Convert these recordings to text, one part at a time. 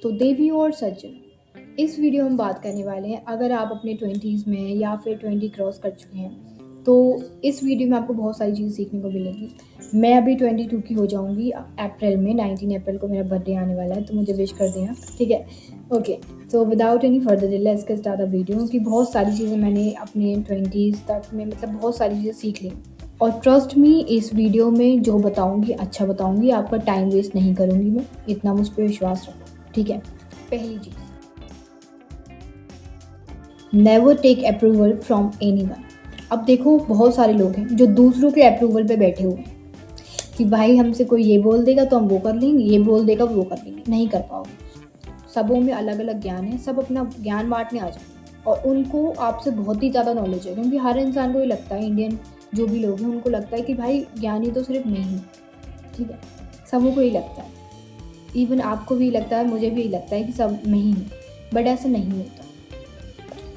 तो देवी और सचिन, इस वीडियो में हम बात करने वाले हैं। अगर आप अपने 20s में हैं या फिर 20 क्रॉस कर चुके हैं तो इस वीडियो में आपको बहुत सारी चीज़ सीखने को मिलेगी। मैं अभी 22 की हो जाऊंगी अप्रैल में। 19 अप्रैल को मेरा बर्थडे आने वाला है, तो मुझे विश कर देना, ठीक है? ओके, तो without any further delay let's get start the video. कि बहुत सारी चीज़ें मैंने अपने 20s तक में बहुत सारी चीज़ें सीख ली, और ट्रस्ट मी, इस वीडियो में जो बताऊंगी अच्छा बताऊंगी, आपका टाइम वेस्ट नहीं करूंगी मैं, इतना मुझ पर विश्वास रखो, ठीक है? पहली चीज़, never take approval from anyone. अब देखो, बहुत सारे लोग हैं जो दूसरों के अप्रूवल पे बैठे हुए हैं कि भाई हमसे कोई ये बोल देगा तो हम वो कर लेंगे, ये बोल देगा वो कर लेंगे। नहीं कर पाओगे। सबों में अलग अलग ज्ञान है, सब अपना ज्ञान बांटने आ जाए, और उनको आपसे बहुत ही ज़्यादा नॉलेज है, क्योंकि हर इंसान को ये लगता है, इंडियन जो भी लोग हैं उनको लगता है कि भाई ज्ञानी तो सिर्फ मैं ही, ठीक है? सबों को ही लगता है, इवन आपको भी लगता है, मुझे भी लगता है कि सब मैं ही हूँ, बट ऐसा नहीं होता,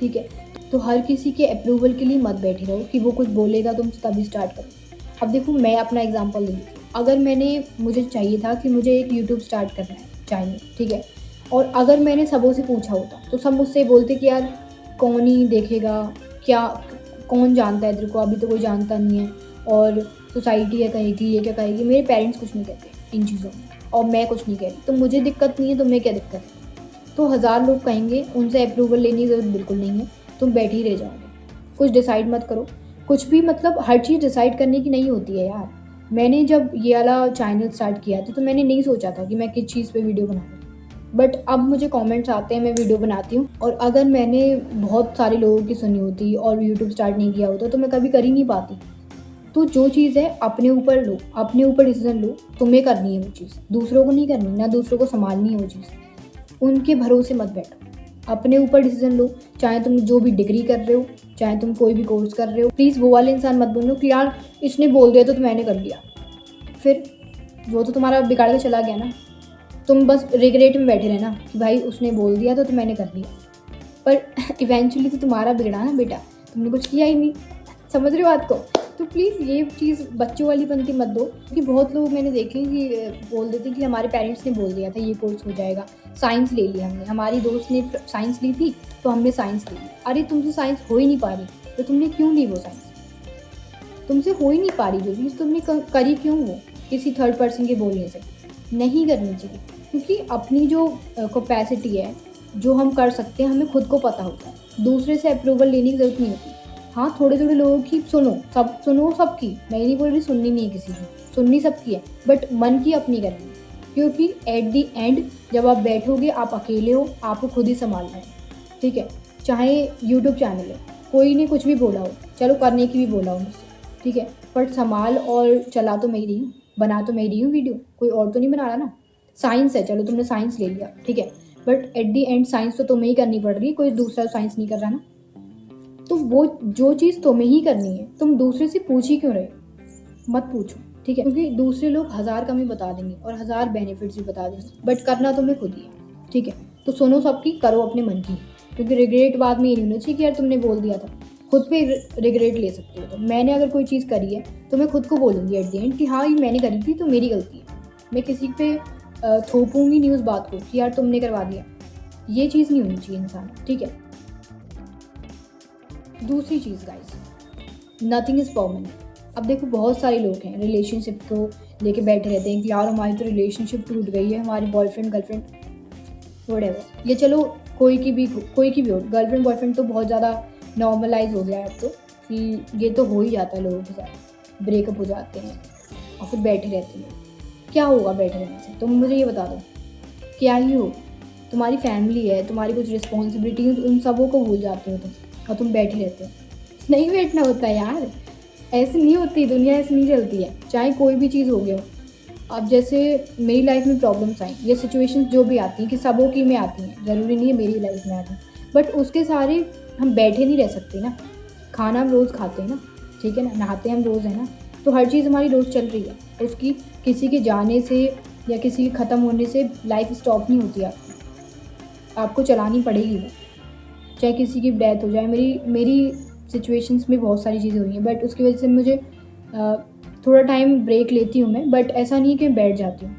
ठीक है? तो हर किसी के अप्रूवल के लिए मत बैठे रहो कि वो कुछ बोलेगा तुम तभी स्टार्ट करो। अब देखो, मैं अपना एग्जांपल दूँ। अगर मुझे चाहिए था कि मुझे एक यूट्यूब स्टार्ट करना है चैनल, ठीक है? और अगर मैंने सबों से पूछा होता तो सब मुझसे बोलते कि यार कौन ही देखेगा, क्या कौन जानता है तेरे को, अभी तो कोई जानता नहीं है, और सोसाइटी क्या कहेगी, ये क्या कहेगी। मेरे पेरेंट्स कुछ नहीं कहते इन चीज़ों में, और मैं कुछ नहीं कह रही, तो मुझे दिक्कत नहीं है, तो मैं क्या दिक्कत है? तो 1000 लोग कहेंगे, उनसे अप्रूवल लेने की ज़रूरत बिल्कुल नहीं है। तुम बैठे ही रह जाओगे, कुछ डिसाइड मत करो। कुछ भी मतलब हर चीज़ डिसाइड करने की नहीं होती है यार। मैंने जब ये वाला चैनल स्टार्ट किया था तो मैंने नहीं सोचा था कि मैं किस चीज़ पे वीडियो बनाऊँ, बट अब मुझे कमेंट्स आते हैं, मैं वीडियो बनाती हूँ, और अगर मैंने बहुत सारे लोगों की सुनी होती और यूट्यूब स्टार्ट नहीं किया होता तो मैं कभी कर ही नहीं पाती। तो जो चीज़ है अपने ऊपर लो, अपने ऊपर डिसीजन लो। तुम्हें करनी है वो चीज़, दूसरों को नहीं करनी, ना दूसरों को संभालनी है वो चीज़। उनके भरोसे मत बैठो, अपने ऊपर डिसीजन लो। चाहे तुम जो भी डिग्री कर रहे हो, चाहे तुम कोई भी कोर्स कर रहे हो, प्लीज़ वो वाले इंसान मत बनो कि यार इसने बोल दिया तो मैंने कर लिया, फिर वो तो तुम्हारा बिगाड़ के चला गया ना। तुम बस रिग्रेट में बैठे रहना कि भाई उसने बोल दिया तो मैंने कर लिया, पर इवेंचुअली तो तुम्हारा बिगड़ा ना बेटा, तुमने कुछ किया ही नहीं। समझ रहे हो बात को? तो प्लीज़ ये चीज़ बच्चों वाली पंक्ति मत दो, क्योंकि बहुत लोग मैंने देखे हैं कि बोल देते कि हमारे पेरेंट्स ने बोल दिया था ये कोर्स हो जाएगा, साइंस ले लिया हमने, हमारी दोस्त ने साइंस ली थी तो हमने साइंस ली। अरे तुमसे साइंस हो ही नहीं पा रही तो तुमने क्यों ली वो साइंस? तुमसे हो ही नहीं पा रही जो चीज़, तुमने करी क्यों वो किसी थर्ड पर्सन के बोलने से? नहीं करनी चाहिए, क्योंकि अपनी जो कैपेसिटी है, जो हम कर सकते हैं, हमें खुद को पता होता है। दूसरे से अप्रूवल लेने की ज़रूरत नहीं होती। हाँ, थोड़े थोड़े लोगों की सुनो, सबकी। मैं नहीं बोल रही सुननी नहीं है किसी की, सुननी सबकी है, बट मन की अपनी करनी है। क्योंकि एट दी एंड जब आप बैठोगे, आप अकेले हो, आपको खुद ही संभालना है, ठीक है? चाहे यूट्यूब चैनल है, कोई ने कुछ भी बोला हो, चलो करने की भी बोला हो मुझसे, ठीक है, बट संभाल और चला तो मैं ही रही हूँ, बना तो मैं ही रही हूँ वीडियो, कोई और तो नहीं बना रहा ना। साइंस है, चलो तुमने साइंस ले लिया, ठीक है, but at the and science तो तुम्हें ही करनी पड़ रही है, कोई दूसरा साइंस नहीं कर रहा ना। तो वो जो चीज़ तुम्हें ही करनी है, तुम दूसरे से पूछ ही क्यों रहे? मत पूछो, ठीक है? क्योंकि दूसरे लोग 1000 कमी बता देंगे और 1000 बेनिफिट्स भी बता देंगे, बट करना तुम्हें खुद ही है, ठीक है? तो सुनो सबकी, करो अपने मन की, क्योंकि रिग्रेट बाद में ये नहीं होना चाहिए कि यार तुमने बोल दिया था। खुद पे रिग्रेट ले सकते हो। तो मैंने अगर कोई चीज़ करी है तो मैं खुद को बोलूँगी एट द एंड कि हाँ, ये मैंने करी थी तो मेरी गलती है। मैं किसी पे थोपूंगी नहीं उस बात को कि यार तुमने करवा दिया। ये चीज़ नहीं होनी चाहिए इंसान, ठीक है? दूसरी चीज़ गाइस, नथिंग इज़ परमानेंट। अब देखो, बहुत सारे लोग हैं रिलेशनशिप को लेके बैठे रहते हैं कि यार हमारी तो रिलेशनशिप टूट गई है, हमारी बॉयफ्रेंड गर्लफ्रेंड व्हाटएवर, ये चलो कोई की भी हो, गर्लफ्रेंड बॉयफ्रेंड तो बहुत ज़्यादा नॉर्मलाइज हो गया है अब तो, कि ये तो हो ही जाता है लोगों के साथ, ब्रेकअप हो जाते हैं और फिर बैठे रहते हैं। क्या होगा बैठे रहने से? तुम मुझे ये बता दो, क्या ही हो? तुम्हारी फैमिली है, तुम्हारी कुछ रिस्पॉन्सिबिलिटी, उन सबों को भूल जाते हो तुम, और तुम बैठे रहते हो। नहीं बैठना होता यार, ऐसे नहीं होती दुनिया, ऐसे नहीं चलती है, चाहे कोई भी चीज़ हो गया हो। अब जैसे मेरी लाइफ में प्रॉब्लम्स आई, ये सिचुएशंस जो भी आती हैं, कि सबों की में आती हैं, ज़रूरी नहीं है मेरी लाइफ में आती, बट उसके सारे हम बैठे नहीं रह सकते ना। खाना हम रोज़ खाते हैं ना, ठीक है ना, नहाते हम रोज़ है ना, तो हर चीज़ हमारी रोज़ चल रही है, उसकी किसी के जाने से या किसी के ख़त्म होने से लाइफ स्टॉप नहीं होती। आपको चलानी पड़ेगी वो, चाहे किसी की डेथ हो जाए। मेरी सिचुएशंस में बहुत सारी चीज़ें हुई हैं, बट उसकी वजह से मुझे थोड़ा टाइम ब्रेक लेती हूँ मैं, बट ऐसा नहीं है कि मैं बैठ जाती हूँ,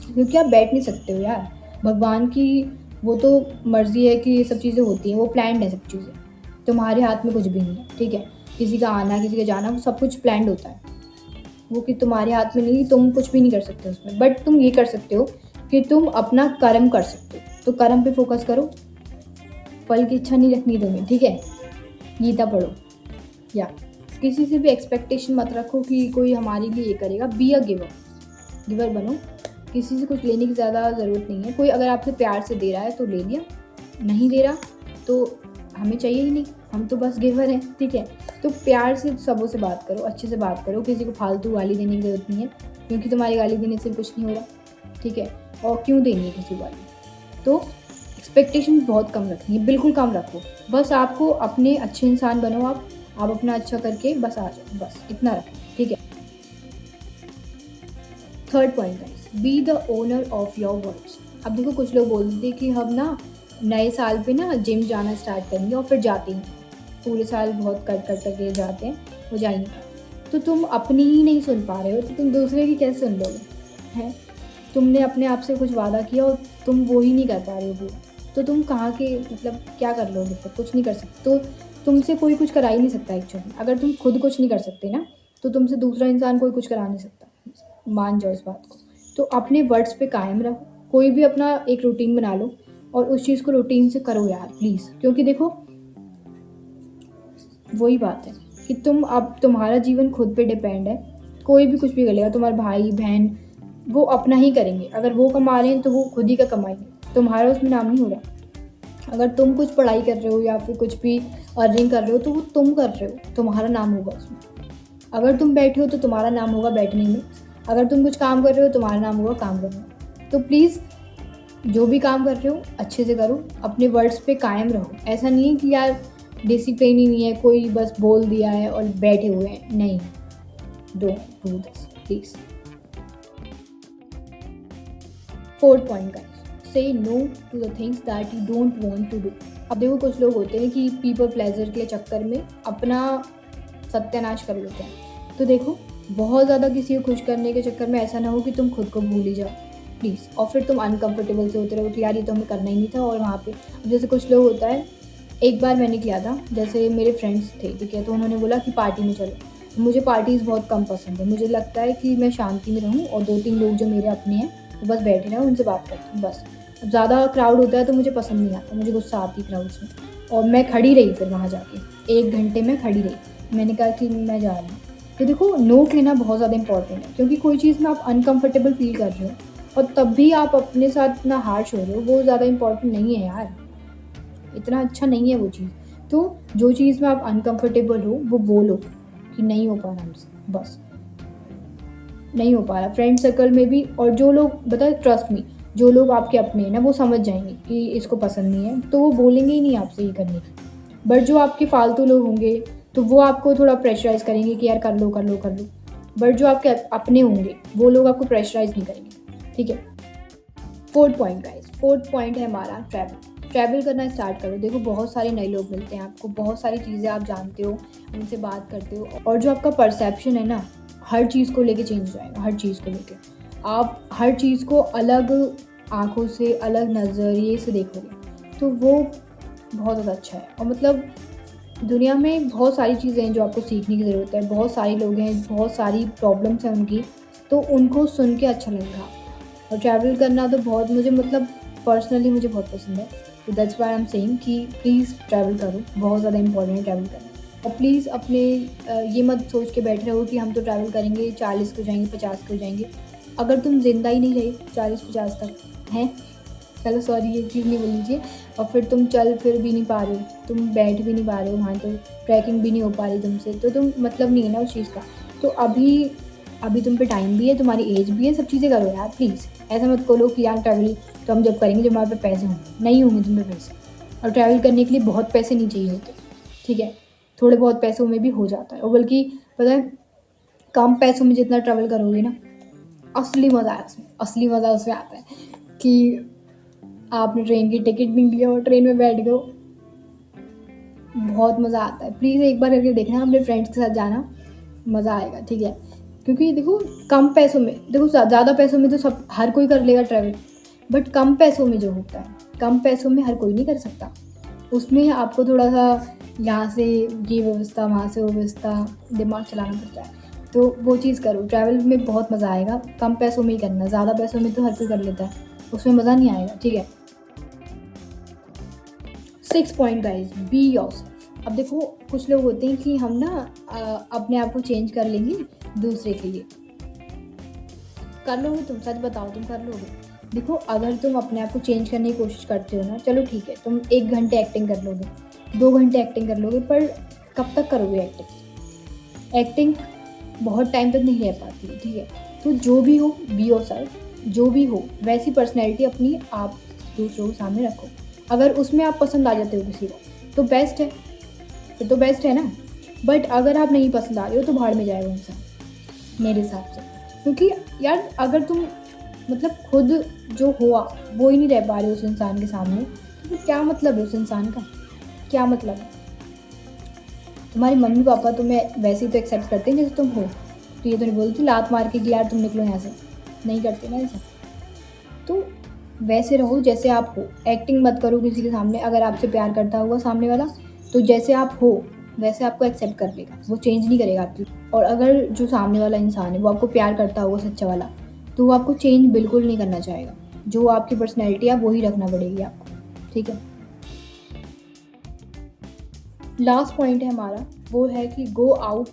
क्योंकि आप बैठ नहीं सकते हो यार। भगवान की वो तो मर्ज़ी है कि ये सब चीज़ें होती हैं, वो प्लान्ड है सब चीज़ें। तुम्हारे हाथ में कुछ भी नहीं है, ठीक है? किसी का आना, किसी का जाना, वो सब कुछ प्लान्ड होता है। वो कि तुम्हारे हाथ में नहीं, तुम कुछ भी नहीं कर सकते उसमें। बट तुम ये कर सकते हो कि तुम अपना कर्म कर सकते हो। तो कर्म पे फ़ोकस करो, फल की इच्छा नहीं रखनी तुम्हें, ठीक है? गीता पढ़ो या किसी से भी एक्सपेक्टेशन मत रखो कि कोई हमारे लिए ये करेगा। बी अ गिवर, गिवर बनो। किसी से कुछ लेने की ज़्यादा ज़रूरत नहीं है। कोई अगर आपसे प्यार से दे रहा है तो ले लिया, नहीं दे रहा तो हमें चाहिए ही नहीं, हम तो बस गिवर हैं, ठीक है? तो प्यार से सबों से बात करो, अच्छे से बात करो, किसी को फालतू गाली देने की ज़रूरत नहीं है, क्योंकि तुम्हारी गाली देने से कुछ नहीं हो रहा, ठीक है? और क्यों देनी है किसी को गाली? तो एक्सपेक्टेशन बहुत कम रखनी है, बिल्कुल कम रखो। बस आपको अपने अच्छे इंसान बनो, आप अपना अच्छा करके बस आ जाओ, बस इतना रखो, ठीक है? Third point guys, be the owner of your words. अब देखो कुछ लोग बोलते हैं कि हम ना नए साल पे ना जिम जाना स्टार्ट करेंगे और फिर जाते ही नहीं। पूरे साल बहुत कर कर करके जाते हैं, वो जा ही नहीं पाते। तो तुम अपनी ही नहीं सुन पा रहे हो तो तुम दूसरे की कैसे सुन लोगे? हैं? तुमने अपने आप से कुछ वादा किया और तुम वो ही नहीं कर पा रहे हो पूरा, तो तुम कहाँ के मतलब क्या कर लोगे? फिर कुछ नहीं कर सकते। तो तुमसे कोई कुछ करा ही नहीं सकता एक्चुअली। अगर तुम खुद कुछ नहीं कर सकते ना, तो तुमसे दूसरा इंसान कोई कुछ करा नहीं सकता। मान जाओ इस बात को। तो अपने वर्ड्स पे कायम रहो। कोई भी अपना एक रूटीन बना लो और उस चीज़ को रूटीन से करो यार प्लीज़। क्योंकि देखो वही बात है कि अब तुम्हारा जीवन खुद पे डिपेंड है। कोई भी कुछ भी कर लेगा, तुम्हारे भाई बहन वो अपना ही करेंगे। अगर वो कमा रहे हैं तो वो खुद ही का कमाएंगे, तुम्हारा उसमें नाम नहीं हो रहा। अगर तुम कुछ पढ़ाई कर रहे हो या फिर कुछ भी अर्निंग कर रहे हो तो वो तुम कर रहे हो, तुम्हारा नाम होगा उसमें। अगर तुम बैठे हो तो तुम्हारा नाम होगा बैठने में। अगर तुम कुछ काम कर रहे हो तुम्हारा नाम होगा काम करने में। तो प्लीज़ जो भी काम कर रहे हो अच्छे से करो, अपने वर्ड्स पे कायम रहो। ऐसा नहीं है कि यार डिसिप्लिन ही नहीं है, कोई बस बोल दिया है और बैठे हुए हैं, नहीं। Don't do this please. Fourth point guys, say no to the things that you don't want to do. अब देखो कुछ लोग होते हैं कि पीपल प्लेजर के चक्कर में अपना सत्यानाश कर लेते हैं। तो देखो बहुत ज़्यादा किसी को खुश करने के चक्कर में ऐसा ना हो कि तुम खुद को भूल ही जाओ प्लीज़, और फिर तुम अनकंफर्टेबल से होते रहो कि यार ये तो हमें करना ही नहीं था। और वहाँ पे जैसे कुछ लोग होता है, एक बार मैंने किया था, जैसे मेरे फ्रेंड्स थे, ठीक है? तो उन्होंने बोला कि पार्टी में चलो। मुझे पार्टीज़ बहुत कम पसंद है। मुझे लगता है कि मैं शांति में रहूँ और 2-3 लोग जो मेरे अपने हैं वो बस बैठे रहें, उनसे बात करती हूँ बस। ज़्यादा क्राउड होता है तो मुझे पसंद नहीं आता, मुझे गुस्सा आती है क्राउड्स में। और मैं खड़ी रही फिर वहाँ जाके 1 घंटे में खड़ी रही। मैंने कहा कि मैं जा रही हूँ। तो देखो नोट लेना बहुत ज़्यादा इंपॉर्टेंट है, क्योंकि कोई चीज़ में आप अनकंफर्टेबल फील कर रहे हो और तब भी आप अपने साथ इतना हार्श हो रहे हो, वो ज़्यादा इंपॉर्टेंट नहीं है यार, इतना अच्छा नहीं है वो चीज़। तो जो चीज़ में आप अनकंफर्टेबल हो वो बोलो कि नहीं हो पा रहा हमसे, बस नहीं हो पा रहा। फ्रेंड सर्कल में भी, और जो लोग बताए ट्रस्ट मी, जो लोग आपके अपने हैं ना वो समझ जाएंगे कि इसको पसंद नहीं है, तो वो बोलेंगे ही नहीं आपसे ये करने की। बट जो आपके फालतू लोग होंगे तो वो आपको थोड़ा प्रेशराइज करेंगे कि यार कर लो कर लो कर लो। बट जो आपके अपने होंगे वो लोग आपको प्रेशराइज नहीं करेंगे, ठीक है? Fourth point guys, fourth point है हमारा ट्रैवल। ट्रैवल करना स्टार्ट करो। देखो बहुत सारे नए लोग मिलते हैं आपको, बहुत सारी चीज़ें आप जानते हो, उनसे बात करते हो, और जो आपका परसेप्शन है ना हर चीज़ को लेके चेंज हो जाएगा। हर चीज़ को लेके आप हर चीज़ को अलग आँखों से, अलग नज़रिए से देखोगे, तो वो बहुत ज़्यादा अच्छा है। और मतलब दुनिया में बहुत सारी चीज़ें हैं जो आपको सीखने की ज़रूरत है। बहुत सारे लोग हैं, बहुत सारी प्रॉब्लम्स हैं उनकी, तो उनको सुन के अच्छा लगेगा। और ट्रैवल करना तो बहुत मुझे मतलब पर्सनली मुझे बहुत पसंद है। तो that's why I am saying कि प्लीज़ ट्रैवल करो, बहुत ज़्यादा इंपॉर्टेंट है ट्रैवल करना। और प्लीज़ अपने ये मत सोच के बैठे रहो कि हम तो ट्रैवल करेंगे 40 को जाएंगे 50 को जाएंगे। अगर तुम ज़िंदा ही नहीं रहे 40-50 तक हैं, चलो सॉरी ये चीज़ नहीं बोल लीजिए, और फिर तुम चल फिर भी नहीं पा रहे हो, तुम बैठ भी नहीं पा रहे हो वहाँ, तो ट्रैकिंग भी नहीं हो पा रही तुमसे, तो तुम मतलब नहीं है ना उस चीज़ का। तो अभी तुम पे टाइम भी है, तुम्हारी एज भी है, सब चीज़ें करो यार प्लीज़। ऐसा मत बोलो कि यार ट्रैवल तो हम जब करेंगे जब हमारे पे पैसे होंगे, नहीं होंगे तुम पे पैसे। और ट्रैवल करने के लिए बहुत पैसे नहीं चाहिए होते, ठीक है? थोड़े बहुत पैसों में भी हो जाता है। और बल्कि पता है कम पैसों में जितना ट्रैवल करोगे ना, असली मज़ा है उसमें, असली मज़ा उसमें आता है कि आपने ट्रेन की टिकट भी लिया और ट्रेन में बैठ गए हो, बहुत मज़ा आता है। प्लीज़ एक बार करके देखना, अपने फ्रेंड्स के साथ जाना, मज़ा आएगा, ठीक है? क्योंकि देखो कम पैसों में, देखो ज़्यादा पैसों में तो सब हर कोई कर लेगा ट्रैवल, बट कम पैसों में जो होता है, कम पैसों में हर कोई नहीं कर सकता। उसमें आपको थोड़ा-सा यहाँ से ये व्यवस्था, वहाँ से वो व्यवस्था, दिमाग चलाना पड़ता है। तो वो चीज़ करो, ट्रैवल में बहुत मज़ा आएगा, कम पैसों में ही करना, ज़्यादा पैसों में तो हर कोई कर लेता है, उसमें मज़ा नहीं आएगा, ठीक है। 6 पॉइंट गाइस, बी योरसेल्फ। अब देखो कुछ लोग होते हैं कि हम ना अपने आप को चेंज कर लेंगे दूसरे के लिए। कर लोगे तुम? सच बताओ, तुम कर लोगे? देखो अगर तुम अपने आप को चेंज करने की कोशिश करते हो ना, चलो ठीक है, तुम 1 घंटे एक्टिंग कर लोगे, 2 घंटे एक्टिंग कर लोगे, पर कब तक करोगे एक्टिंग? एक्टिंग बहुत टाइम तक नहीं रह पाती है, ठीक है। तो जो भी हो, बी योरसेल्फ, जो भी हो वैसी पर्सनैलिटी अपनी आप दूसरों के सामने रखो। अगर उसमें आप पसंद आ जाते हो किसी को तो बेस्ट है, फिर तो बेस्ट है ना। बट अगर आप नहीं पसंद आ रहे हो तो भाड़ में जाएगा इंसान मेरे हिसाब से। क्योंकि यार अगर तुम मतलब खुद जो हुआ वो ही नहीं रह पा रहे उस इंसान के सामने, तो फिर क्या मतलब है उस इंसान का? क्या मतलब है? तुम्हारे मम्मी पापा तुम्हें वैसे ही तो एक्सेप्ट करते हैं जैसे तुम हो, तो ये तो नहीं बोलती लात मार के कि यार तुम निकलो यहाँ से, नहीं करते ना ऐसा। तो वैसे रहो जैसे आप हो, एक्टिंग मत करो किसी के सामने। अगर आपसे प्यार करता होगा सामने वाला तो जैसे आप हो वैसे आपको एक्सेप्ट कर लेगा, वो चेंज नहीं करेगा आपकी। और अगर जो सामने वाला इंसान है वो आपको प्यार करता होगा सच्चा वाला, तो वो आपको चेंज बिल्कुल नहीं करना चाहेगा। जो आपकी पर्सनैलिटी है वही रखना पड़ेगी आपको, ठीक है। लास्ट पॉइंट है हमारा, वो है कि go out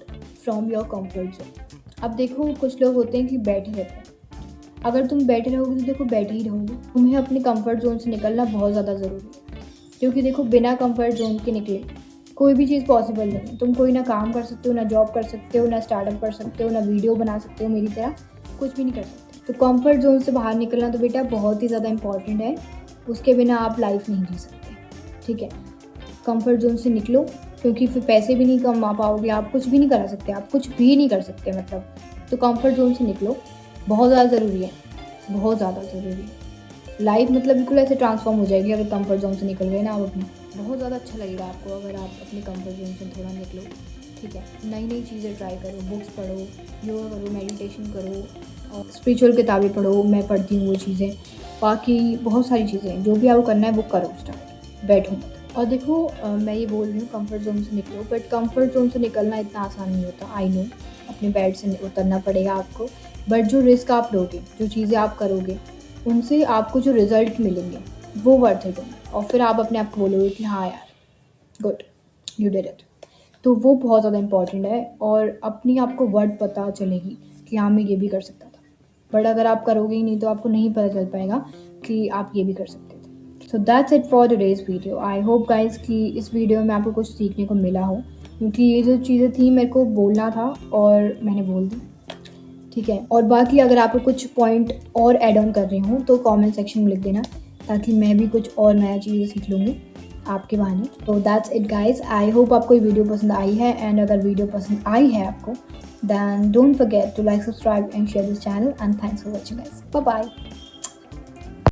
from your comfort zone. अब देखो कुछ लोग होते हैं कि बैठे रहते हैं। अगर तुम बैठे रहोगे तो देखो बैठे ही रहोगे, तुम्हें अपने कंफर्ट जोन से निकलना बहुत ज़्यादा ज़रूरी है। क्योंकि देखो बिना कंफर्ट जोन के निकले कोई भी चीज़ पॉसिबल नहीं है। तुम कोई ना काम कर सकते हो, ना जॉब कर सकते हो, ना स्टार्टअप कर सकते हो, ना वीडियो बना सकते हो मेरी तरह, कुछ भी नहीं कर सकते। तो कंफर्ट जोन से बाहर निकलना तो बेटा बहुत ही ज़्यादा इंपॉर्टेंट है, उसके बिना आप लाइफ नहीं जी सकते, ठीक है। कंफर्ट जोन से निकलो, क्योंकि फिर पैसे भी नहीं कमा पाओगे, आप कुछ भी नहीं करा सकते, आप कुछ भी नहीं कर सकते मतलब। तो कंफर्ट जोन से निकलो, बहुत ज़्यादा ज़रूरी है, बहुत ज़्यादा ज़रूरी है। लाइफ मतलब बिल्कुल ऐसे ट्रांसफॉर्म हो जाएगी अगर कंफर्ट जोन से निकल गए ना आप अपनी। बहुत ज़्यादा अच्छा लगेगा आपको अगर आप अपने कंफर्ट जोन से थोड़ा निकलो, ठीक है। नई नई चीज़ें ट्राई करो, बुक्स पढ़ो, योगा करो, मेडिटेशन करो, और स्पिरिचुअल किताबें पढ़ो, मैं पढ़ती हूँ वो चीज़ें। बाकी बहुत सारी चीज़ें जो भी आपको करना है वो करो, स्टार्ट, बैठो मत। और देखो मैं ये बोल रही हूँ कंफर्ट जोन से निकलो, बट कंफर्ट जोन से निकलना इतना आसान नहीं होता, आई नो। अपने बेड से उतरना पड़ेगा आपको, बट जो रिस्क आप लोगे, जो चीज़ें आप करोगे, उनसे आपको जो रिज़ल्ट मिलेंगे वो वर्थ इट होंगे। और फिर आप अपने आप को बोलोगे कि हाँ यार, गुड, यू डिड इट। तो वो बहुत ज़्यादा इंपॉर्टेंट है, और अपनी आपको वर्थ पता चलेगी कि हाँ मैं ये भी कर सकता था। बट अगर आप करोगे ही नहीं तो आपको नहीं पता चल पाएगा कि आप ये भी कर सकते थे। So that's it for today's video. I hope guys कि इस वीडियो में आपको कुछ सीखने को मिला हो, क्योंकि ये जो चीज़ें थी मेरे को बोलना था और मैंने बोल दी, ठीक है। और बाकी अगर आपको कुछ पॉइंट और ऐड ऑन कर रही हूँ तो कमेंट सेक्शन में लिख देना, ताकि मैं भी कुछ और नया चीज़ें सीख लूँगी आपके बहाने। तो that's it guys, I hope आपको ये वीडियो पसंद आई है, एंड अगर वीडियो पसंद आई है आपको, then don't forget to like, subscribe and share this channel, and thanks for watching guys. Bye bye.